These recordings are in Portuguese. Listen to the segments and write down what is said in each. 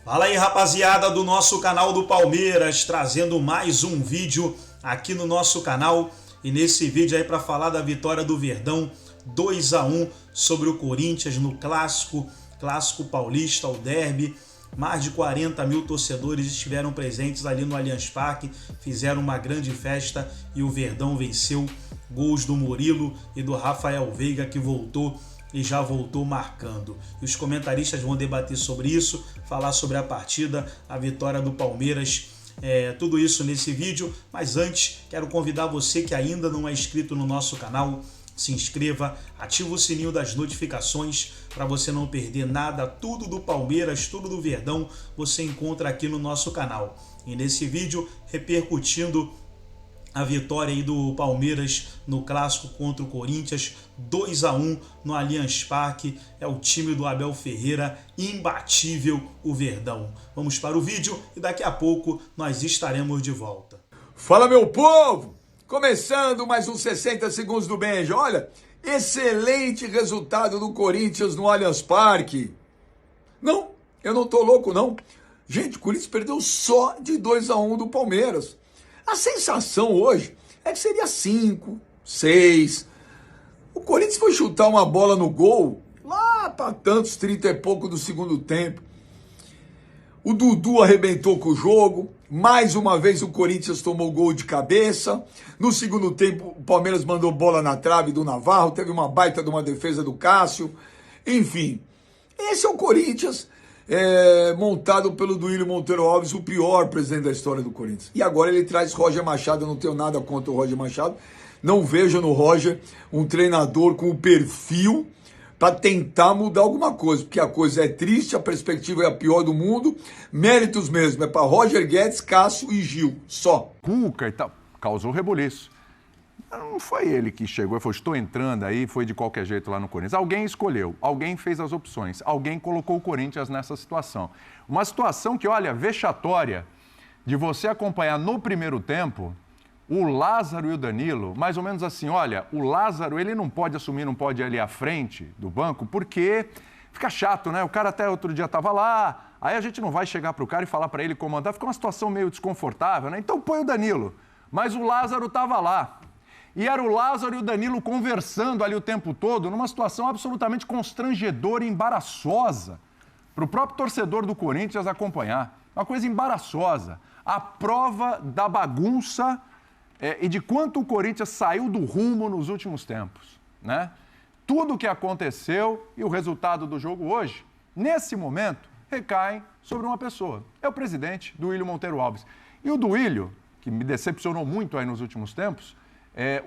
Fala aí, rapaziada do nosso canal do Palmeiras, trazendo mais um vídeo aqui no nosso canal. E nesse vídeo aí para falar da vitória do Verdão 2-1 sobre o Corinthians no clássico paulista, o derby. Mais de 40 mil torcedores estiveram presentes ali no Allianz Parque, fizeram uma grande festa e o Verdão venceu. Gols do Murilo e do Rafael Veiga, que voltou e já voltou marcando. E os comentaristas vão debater sobre isso, falar sobre a partida, a vitória do Palmeiras, tudo isso nesse vídeo. Mas antes, quero convidar você que ainda não é inscrito no nosso canal, se inscreva, ativa o sininho das notificações para você não perder nada. Tudo do Palmeiras, tudo do Verdão, você encontra aqui no nosso canal. E nesse vídeo, repercutindo a vitória aí do Palmeiras no clássico contra o Corinthians, 2-1 no Allianz Parque. É o time do Abel Ferreira, imbatível o Verdão. Vamos para o vídeo e daqui a pouco nós estaremos de volta. Fala, meu povo! Começando mais uns 60 segundos do Benja. Olha, excelente resultado do Corinthians no Allianz Parque. Não, eu não tô louco não. Gente, o Corinthians perdeu só de 2-1 do Palmeiras. A sensação hoje é que seria 5, 6. O Corinthians foi chutar uma bola no gol lá para tantos 30 e pouco do segundo tempo. O Dudu arrebentou com o jogo. Mais uma vez o Corinthians tomou gol de cabeça. No segundo tempo o Palmeiras mandou bola na trave do Navarro. Teve uma baita de uma defesa do Cássio. Enfim, esse é o Corinthians montado pelo Duílio Monteiro Alves, o pior presidente da história do Corinthians. E agora ele traz Roger Machado. Eu não tenho nada contra o Roger Machado. Não vejo no Roger um treinador com o perfil para tentar mudar alguma coisa, porque a coisa é triste, a perspectiva é a pior do mundo. Méritos mesmo, é para Roger Guedes, Cássio e Gil, só. Cuca e tal, causou rebuliço. Não foi ele que chegou e falou, estou entrando aí, foi de qualquer jeito lá no Corinthians. Alguém escolheu, alguém fez as opções, alguém colocou o Corinthians nessa situação. Uma situação que, olha, vexatória, de você acompanhar no primeiro tempo o Lázaro e o Danilo, mais ou menos assim, olha, o Lázaro, ele não pode assumir, não pode ir ali à frente do banco, porque fica chato, né? O cara até outro dia estava lá, aí a gente não vai chegar para o cara e falar para ele comandar, fica uma situação meio desconfortável, né? Então põe o Danilo, mas o Lázaro estava lá. E era o Lázaro e o Danilo conversando ali o tempo todo, numa situação absolutamente constrangedora e embaraçosa para o próprio torcedor do Corinthians acompanhar. Uma coisa embaraçosa. A prova da bagunça e de quanto o Corinthians saiu do rumo nos últimos tempos, né? Tudo o que aconteceu e o resultado do jogo hoje, nesse momento, recai sobre uma pessoa. É o presidente, Duílio Monteiro Alves. E o Duílio, que me decepcionou muito aí nos últimos tempos,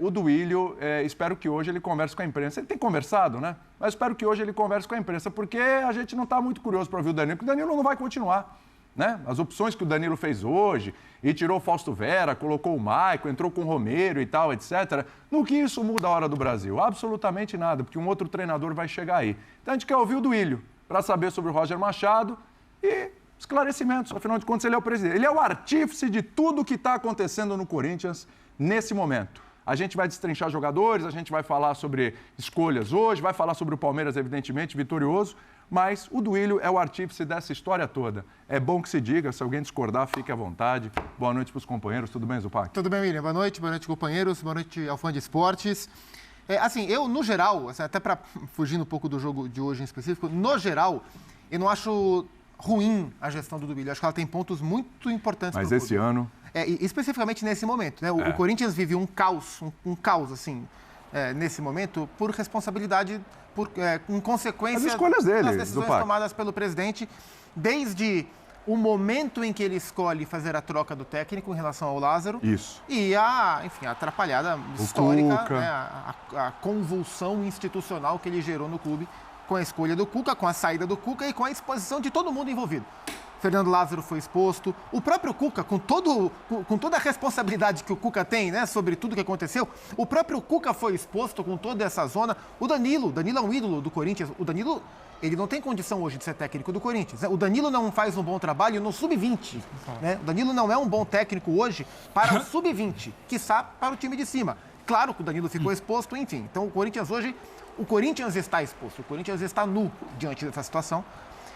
o Duílio, espero que hoje ele converse com a imprensa. Ele tem conversado, né? Mas espero que hoje ele converse com a imprensa, porque a gente não está muito curioso para ouvir o Danilo, porque o Danilo não vai continuar, né? As opções que o Danilo fez hoje, e tirou o Fausto Vera, colocou o Maicon, entrou com o Romero e tal, etc. No que isso muda a hora do Brasil? Absolutamente nada, porque um outro treinador vai chegar aí. Então a gente quer ouvir o Duílio para saber sobre o Roger Machado e esclarecimentos. Afinal de contas, ele é o presidente. Ele é o artífice de tudo que está acontecendo no Corinthians nesse momento. A gente vai destrinchar jogadores, a gente vai falar sobre escolhas hoje, vai falar sobre o Palmeiras, evidentemente, vitorioso, mas o Duílio é o artífice dessa história toda. É bom que se diga, se alguém discordar, fique à vontade. Boa noite para os companheiros, tudo bem, Zupac? Tudo bem, William. Boa noite, companheiros, boa noite ao fã de esportes. Eu, no geral, até para fugir um pouco do jogo de hoje em específico, no geral, eu não acho ruim a gestão do Duílio. Acho que ela tem pontos muito importantes. Mas esse ano... especificamente nesse momento, né? O Corinthians vive um caos, assim, nesse momento, por responsabilidade, com consequências das escolhas dele, das decisões tomadas pelo presidente, desde o momento em que ele escolhe fazer a troca do técnico em relação ao Lázaro. Isso. E a atrapalhada histórica, né? A convulsão institucional que ele gerou no clube com a escolha do Cuca, com a saída do Cuca e com a exposição de todo mundo envolvido. Fernando Lázaro foi exposto, o próprio Cuca, com toda a responsabilidade que o Cuca tem, né, sobre tudo que aconteceu, o próprio Cuca foi exposto com toda essa zona. O Danilo é um ídolo do Corinthians. O Danilo, ele não tem condição hoje de ser técnico do Corinthians, né? O Danilo não faz um bom trabalho no sub-20, né? O Danilo não é um bom técnico hoje para o sub-20, quiçá para o time de cima. Claro que o Danilo ficou exposto, enfim. Então o Corinthians hoje, o Corinthians está exposto, o Corinthians está nu diante dessa situação.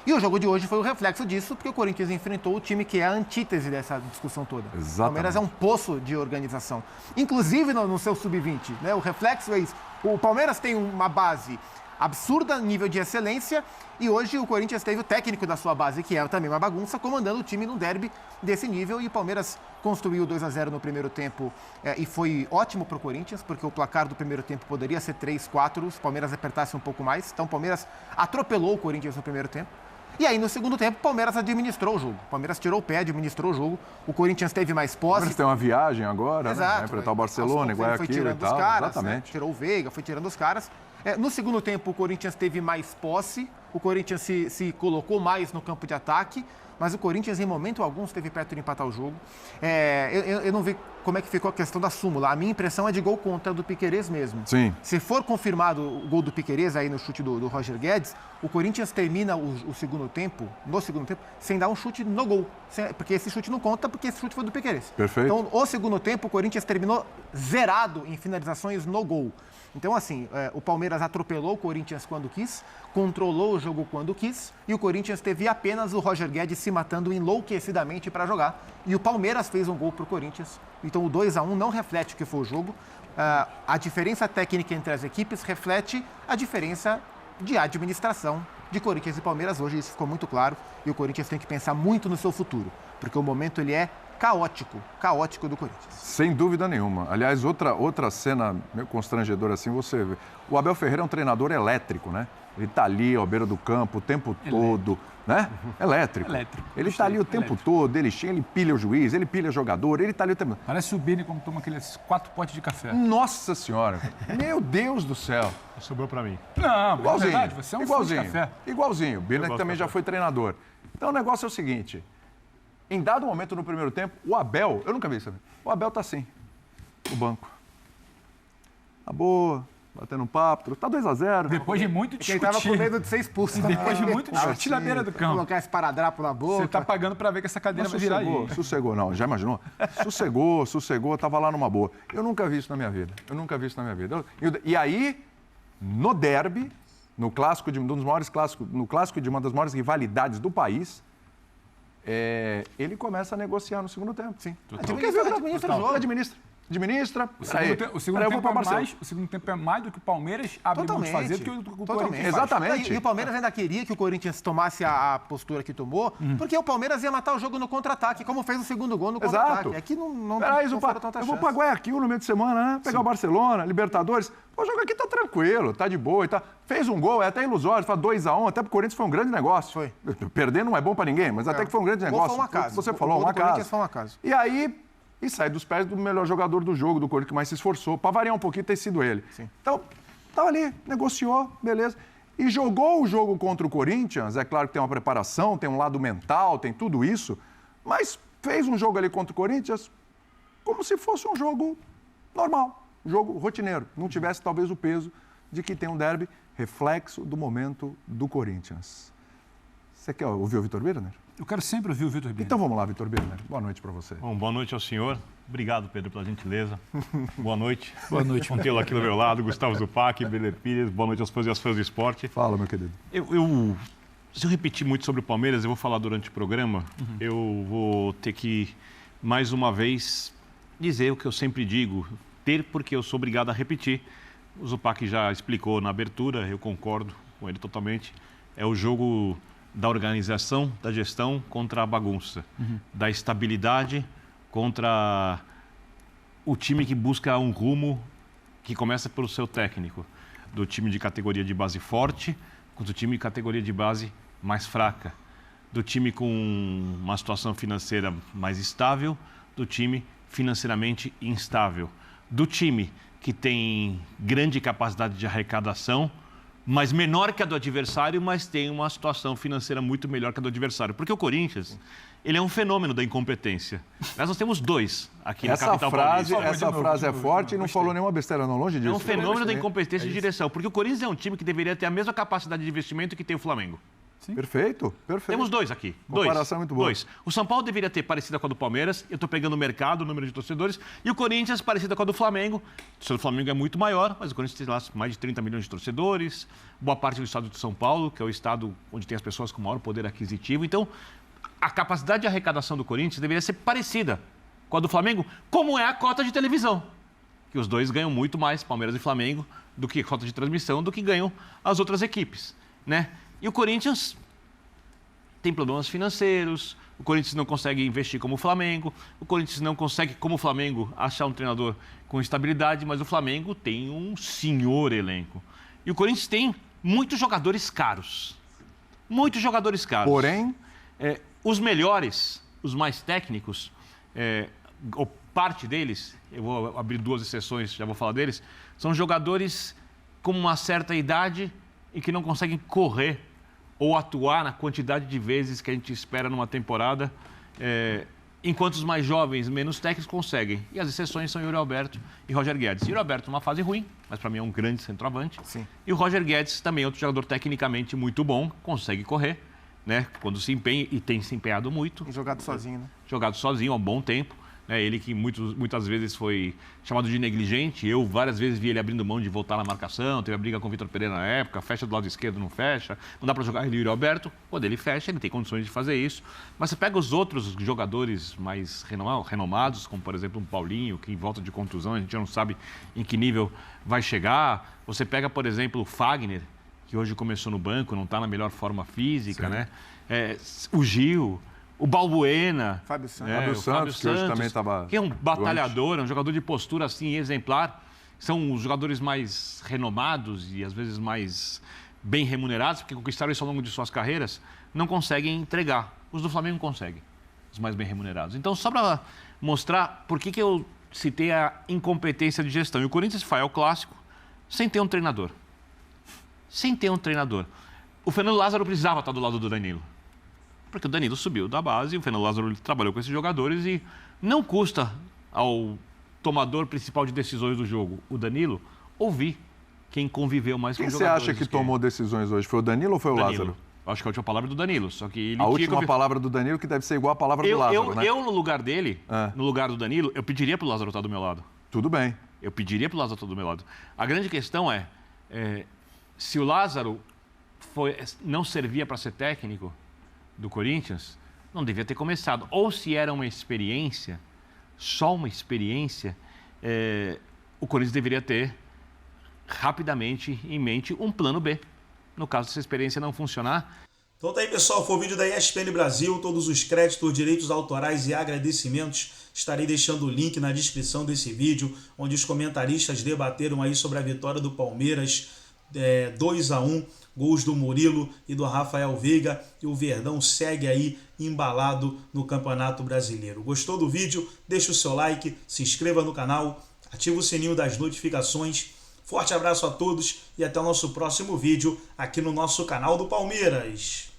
E o jogo de hoje foi o reflexo disso, porque o Corinthians enfrentou o time que é a antítese dessa discussão toda. Exatamente. O Palmeiras é um poço de organização. Inclusive no seu sub-20, né? O reflexo é isso. O Palmeiras tem uma base absurda, nível de excelência, e hoje o Corinthians teve o técnico da sua base, que é também uma bagunça, comandando o time num derby desse nível, e o Palmeiras construiu 2-0 no primeiro tempo e foi ótimo para o Corinthians, porque o placar do primeiro tempo poderia ser 3-4, se o Palmeiras apertasse um pouco mais, então o Palmeiras atropelou o Corinthians no primeiro tempo. E aí, no segundo tempo, o Palmeiras administrou o jogo. O Palmeiras tirou o pé, administrou o jogo. O Corinthians teve mais posse. O Palmeiras tem uma viagem agora, exato, né? Vai enfrentar o Barcelona, igual foi aquilo e tirando os tal. caras, Exatamente. né? Tirou o Veiga, foi tirando os caras. No segundo tempo, o Corinthians teve mais posse. O Corinthians se colocou mais no campo de ataque. Mas o Corinthians, em momento algum, esteve perto de empatar o jogo. Eu não vi como é que ficou a questão da súmula. A minha impressão é de gol contra do Piquerez mesmo. Sim. Se for confirmado o gol do Piquerez aí no chute do Roger Guedes, o Corinthians termina no segundo tempo, sem dar um chute no gol. Porque esse chute não conta, porque esse chute foi do Piquerez. Perfeito. Então, o segundo tempo, o Corinthians terminou zerado em finalizações no gol. Então, assim, o Palmeiras atropelou o Corinthians quando quis, controlou o jogo quando quis, e o Corinthians teve apenas o Roger Guedes se matando enlouquecidamente para jogar. E o Palmeiras fez um gol para o Corinthians. Então, o 2-1 não reflete o que foi o jogo. A diferença técnica entre as equipes reflete a diferença de administração de Corinthians e Palmeiras hoje. Isso ficou muito claro. E o Corinthians tem que pensar muito no seu futuro, porque o momento ele é caótico do Corinthians. Sem dúvida nenhuma. Aliás, outra cena meio constrangedora assim, você vê. O Abel Ferreira é um treinador elétrico, né? Ele está ali à beira do campo o tempo todo, né? Elétrico. Ele está ali o tempo todo, ele chega, ele pilha o juiz, ele pilha o jogador, ele está ali o tempo todo. Parece o Bini quando toma aqueles 4 potes de café. Nossa Senhora! Meu Deus do céu! Sobrou para mim. Não, Igualzinho. é verdade, você é um fã de café. Igualzinho. O Birner também já café. foi treinador. Então o negócio é o seguinte. Em dado momento no primeiro tempo, o Abel, eu nunca vi isso. O Abel tá assim, no banco. Tá boa, batendo um papo, tá 2-0. Depois de muito discutir. Ele estava com medo de ser expulso. Depois de muito discutir na beira do campo. Colocar esse paradrapo na boca. Você tá pagando pra ver que essa cadeira vai virar aí. Sossegou, não, já imaginou? Sossegou, tava lá numa boa. Eu nunca vi isso na minha vida. E aí, no derby, no clássico no clássico de uma das maiores rivalidades do país, ele começa a negociar no segundo tempo. Sim. Administra o jogo. Administra. O segundo tempo é mais do que o Palmeiras abre mão de fazer do que o Corinthians. Exatamente. E o Palmeiras ainda queria que o Corinthians tomasse a postura que tomou, porque o Palmeiras ia matar o jogo no contra-ataque, como fez o segundo gol no contra-ataque. Exato. Aqui não foram tantas eu vou para Guayaquil no meio de semana, né? Pegar o Barcelona, Libertadores. O jogo aqui tá tranquilo, tá de boa e tá. Fez um gol, é até ilusório, fala 2-1, até pro Corinthians foi um grande negócio. Foi. Perder não é bom para ninguém, mas até que foi um grande negócio. Foi um acaso. Você falou, um acaso. Foi um acaso. E aí, sai dos pés do melhor jogador do jogo, do Corinthians que mais se esforçou. Para variar um pouquinho, ter sido ele. Sim. Então, tava ali, negociou, beleza. E jogou o jogo contra o Corinthians. É claro que tem uma preparação, tem um lado mental, tem tudo isso. Mas fez um jogo ali contra o Corinthians como se fosse um jogo normal, um jogo rotineiro. Não tivesse talvez o peso de que tem um derby, reflexo do momento do Corinthians. Você quer ouvir o Vitor Birner? Eu quero sempre ouvir o Vitor Birner. Então vamos lá, Vitor Birner. Boa noite para você. Bom, boa noite ao senhor. Obrigado, Pedro, pela gentileza. Boa noite. Boa noite. Bom tê-lo aqui do meu lado, Gustavo Zupac, Birner Pires. Boa noite aos fãs e às fãs do esporte. Fala, meu querido. Se eu repetir muito sobre o Palmeiras, eu vou falar durante o programa. Eu vou ter que, mais uma vez, dizer o que eu sempre digo. Porque eu sou obrigado a repetir. O Zupac já explicou na abertura, eu concordo com ele totalmente. É o jogo da organização, da gestão contra a bagunça. Da estabilidade contra o time que busca um rumo que começa pelo seu técnico. Do time de categoria de base forte contra o time de categoria de base mais fraca. Do time com uma situação financeira mais estável, do time financeiramente instável. Do time que tem grande capacidade de arrecadação, mas menor que a do adversário, mas tem uma situação financeira muito melhor que a do adversário. Porque o Corinthians, ele é um fenômeno da incompetência. Nós temos dois aqui na capital paulista. Essa frase é forte e não falou nenhuma besteira, não, longe disso. É um fenômeno da incompetência de direção. Porque o Corinthians é um time que deveria ter a mesma capacidade de investimento que tem o Flamengo. Sim. Perfeito, perfeito. Temos dois aqui. Comparação muito boa. Dois. O São Paulo deveria ter parecida com a do Palmeiras. Eu estou pegando o mercado, o número de torcedores. E o Corinthians parecida com a do Flamengo. O torcedor do Flamengo é muito maior, mas o Corinthians tem lá mais de 30 milhões de torcedores. Boa parte do estado de São Paulo, que é o estado onde tem as pessoas com maior poder aquisitivo. Então, a capacidade de arrecadação do Corinthians deveria ser parecida com a do Flamengo, como é a cota de televisão. Que os dois ganham muito mais, Palmeiras e Flamengo, do que cota de transmissão, do que ganham as outras equipes, né? E o Corinthians tem problemas financeiros, o Corinthians não consegue investir como o Flamengo, o Corinthians não consegue, como o Flamengo, achar um treinador com estabilidade, mas o Flamengo tem um senhor elenco. E o Corinthians tem muitos jogadores caros. Muitos jogadores caros. Porém, os melhores, os mais técnicos, ou parte deles, eu vou abrir 2 exceções, já vou falar deles, são jogadores com uma certa idade e que não conseguem correr ou atuar na quantidade de vezes que a gente espera numa temporada, enquanto os mais jovens, menos técnicos, conseguem. E as exceções são Yuri Alberto e Roger Guedes. Yuri Alberto numa fase ruim, mas para mim é um grande centroavante. Sim. E o Roger Guedes também é outro jogador tecnicamente muito bom, consegue correr, né? Quando se empenha, e tem se empenhado muito. E jogado sozinho, né? Jogado sozinho há um bom tempo. Ele que muitas vezes foi chamado de negligente. Eu várias vezes vi ele abrindo mão de voltar na marcação. Teve a briga com o Vitor Pereira na época. Fecha do lado esquerdo, não fecha. Não dá para jogar ele e o Yuri Alberto. Quando ele fecha, ele tem condições de fazer isso. Mas você pega os outros jogadores mais renomados, como por exemplo um Paulinho, que em volta de contusão, a gente já não sabe em que nível vai chegar. Você pega, por exemplo, o Fagner, que hoje começou no banco, não está na melhor forma física, né? O Gil, o Balbuena, Fábio Santos, que hoje também estava que é um batalhador, é um jogador de postura assim exemplar. São os jogadores mais renomados e às vezes mais bem remunerados, porque conquistaram isso ao longo de suas carreiras, não conseguem entregar. Os do Flamengo conseguem, os mais bem remunerados. Então, só para mostrar por que eu citei a incompetência de gestão. E o Corinthians vai ao clássico sem ter um treinador. Sem ter um treinador. O Fernando Lázaro precisava estar do lado do Danilo. Porque o Danilo subiu da base, o Fernando Lázaro trabalhou com esses jogadores e não custa ao tomador principal de decisões do jogo, o Danilo, ouvir quem conviveu mais com os jogadores. Quem você acha que tomou decisões hoje? Foi o Danilo ou foi o Lázaro? Acho que a última palavra é do Danilo, só que ele a última palavra do Danilo que deve ser igual à palavra do Lázaro, né? Eu, no lugar dele, no lugar do Danilo, eu pediria para o Lázaro estar do meu lado. Tudo bem. Eu pediria para o Lázaro estar do meu lado. A grande questão é se o Lázaro não servia para ser técnico do Corinthians, não devia ter começado. Ou se era uma experiência, só uma experiência, o Corinthians deveria ter rapidamente em mente um plano B. No caso dessa experiência não funcionar. Então tá aí, pessoal, foi o vídeo da ESPN Brasil, todos os créditos, direitos autorais e agradecimentos. Estarei deixando o link na descrição desse vídeo, onde os comentaristas debateram aí sobre a vitória do Palmeiras, 2-1, gols do Murilo e do Rafael Veiga, e o Verdão segue aí embalado no Campeonato Brasileiro. Gostou do vídeo? Deixa o seu like, se inscreva no canal, ativa o sininho das notificações. Forte abraço a todos e até o nosso próximo vídeo aqui no nosso canal do Palmeiras.